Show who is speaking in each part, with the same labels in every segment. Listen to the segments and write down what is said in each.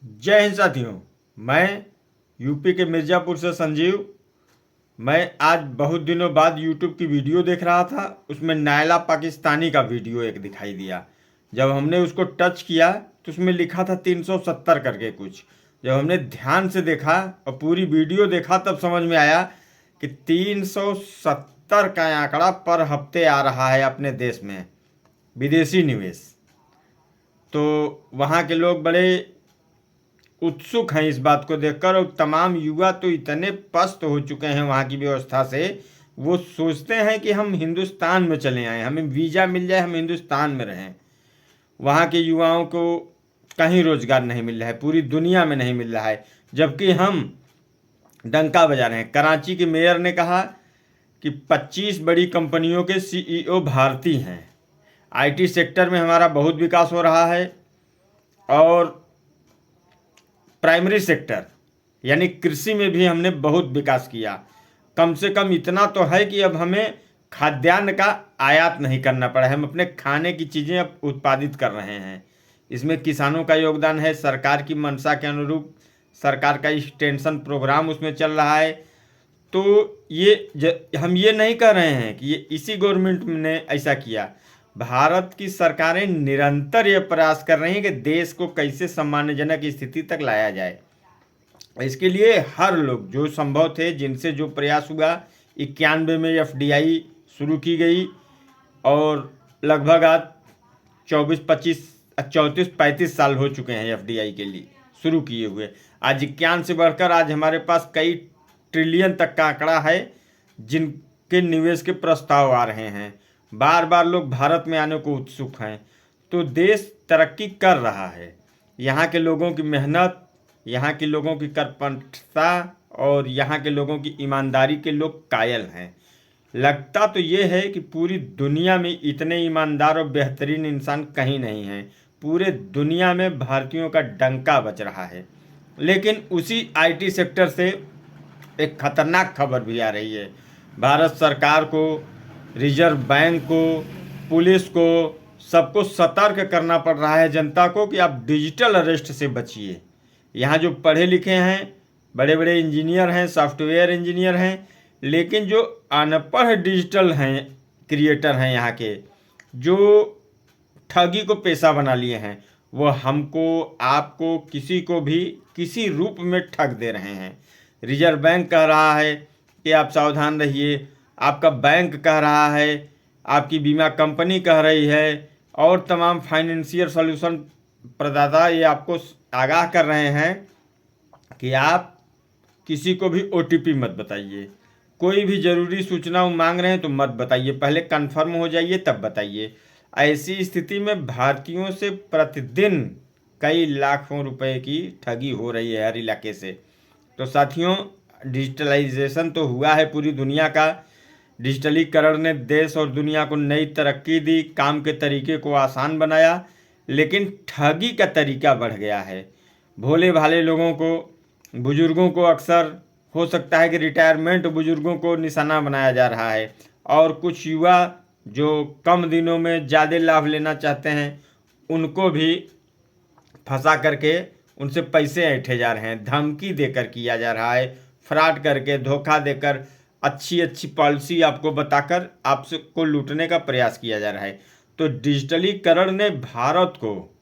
Speaker 1: जय हिंद साथियों। मैं यूपी के मिर्ज़ापुर से संजीव। मैं आज बहुत दिनों बाद यूट्यूब की वीडियो देख रहा था। उसमें नायला पाकिस्तानी का वीडियो एक दिखाई दिया। जब हमने उसको टच किया तो उसमें लिखा था 370 करके कुछ। जब हमने ध्यान से देखा और पूरी वीडियो देखा तब समझ में आया कि 370 का आंकड़ा पर हफ्ते आ रहा है अपने देश में विदेशी निवेश। तो वहाँ के लोग बड़े उत्सुक हैं इस बात को देखकर, और तमाम युवा तो इतने पस्त हो चुके हैं वहाँ की व्यवस्था से, वो सोचते हैं कि हम हिंदुस्तान में चले आएँ, हमें वीज़ा मिल जाए, हम हिंदुस्तान में रहें। वहाँ के युवाओं को कहीं रोजगार नहीं मिल रहा है, पूरी दुनिया में नहीं मिल रहा है, जबकि हम डंका बजा रहे हैं। कराची के मेयर ने कहा कि 25 बड़ी कंपनियों के सीईओ भारतीय हैं। आईटी सेक्टर में हमारा बहुत विकास हो रहा है, और प्राइमरी सेक्टर यानी कृषि में भी हमने बहुत विकास किया। कम से कम इतना तो है कि अब हमें खाद्यान्न का आयात नहीं करना पड़ा है, हम अपने खाने की चीज़ें अब उत्पादित कर रहे हैं। इसमें किसानों का योगदान है। सरकार की मंशा के अनुरूप सरकार का एक्सटेंशन प्रोग्राम उसमें चल रहा है। तो हम ये नहीं कह रहे हैं कि ये इसी गवर्नमेंट ने ऐसा किया। भारत की सरकारें निरंतर ये प्रयास कर रही हैं कि देश को कैसे सम्मानजनक स्थिति तक लाया जाए। इसके लिए हर लोग जो संभव थे, जिनसे जो प्रयास हुआ, 91 में एफडीआई शुरू की गई, और लगभग आज 34-35 साल हो चुके हैं एफडीआई के लिए शुरू किए हुए। आज 91 से बढ़कर आज हमारे पास कई ट्रिलियन तक का आंकड़ा है जिनके निवेश के प्रस्ताव आ रहे हैं। बार बार लोग भारत में आने को उत्सुक हैं। तो देश तरक्की कर रहा है। यहाँ के लोगों की मेहनत, यहाँ के लोगों की कर्मठता और यहाँ के लोगों की ईमानदारी के लोग कायल हैं। लगता तो ये है कि पूरी दुनिया में इतने ईमानदार और बेहतरीन इंसान कहीं नहीं हैं। पूरे दुनिया में भारतीयों का डंका बज रहा है। लेकिन उसी आईटी सेक्टर से एक खतरनाक खबर भी आ रही है। भारत सरकार को, रिजर्व बैंक को, पुलिस को, सबको सतर्क करना पड़ रहा है जनता को कि आप डिजिटल अरेस्ट से बचिए। यहाँ जो पढ़े लिखे हैं, बड़े बड़े इंजीनियर हैं, सॉफ्टवेयर इंजीनियर हैं, लेकिन जो अनपढ़ डिजिटल हैं, क्रिएटर हैं यहाँ के, जो ठगी को पेशा बना लिए हैं, वो हमको, आपको, किसी को भी किसी रूप में ठग दे रहे हैं। रिजर्व बैंक कह रहा है कि आप सावधान रहिए, आपका बैंक कह रहा है, आपकी बीमा कंपनी कह रही है, और तमाम फाइनेंशियल सॉल्यूशन प्रदाता ये आपको आगाह कर रहे हैं कि आप किसी को भी ओटीपी मत बताइए। कोई भी ज़रूरी सूचना वो मांग रहे हैं तो मत बताइए, पहले कंफर्म हो जाइए तब बताइए। ऐसी स्थिति में भारतीयों से प्रतिदिन कई लाखों रुपए की ठगी हो रही है हर इलाके से। तो साथियों, डिजिटलाइजेशन तो हुआ है पूरी दुनिया का। डिजिटलीकरण ने देश और दुनिया को नई तरक्की दी, काम के तरीके को आसान बनाया, लेकिन ठगी का तरीका बढ़ गया है। भोले भाले लोगों को, बुजुर्गों को, अक्सर हो सकता है कि रिटायरमेंट बुजुर्गों को निशाना बनाया जा रहा है, और कुछ युवा जो कम दिनों में ज़्यादा लाभ लेना चाहते हैं उनको भी फंसा करके उनसे पैसे ऐंठे जा रहे हैं, धमकी देकर किया जा रहा है, फ्रॉड करके, धोखा देकर, अच्छी अच्छी पॉलिसी आपको बताकर आपसे को लूटने का प्रयास किया जा रहा है। तो डिजिटलीकरण ने भारत को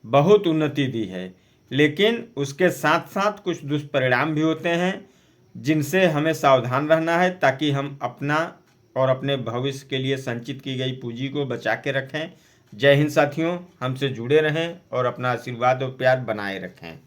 Speaker 1: बहुत उन्नति दी है, लेकिन उसके साथ साथ कुछ दुष्परिणाम भी होते हैं जिनसे हमें सावधान रहना है, ताकि हम अपना और अपने भविष्य के लिए संचित की गई पूंजी को बचा के रखें। जय हिंद साथियों, हमसे जुड़े रहें और अपना आशीर्वाद और प्यार बनाए रखें।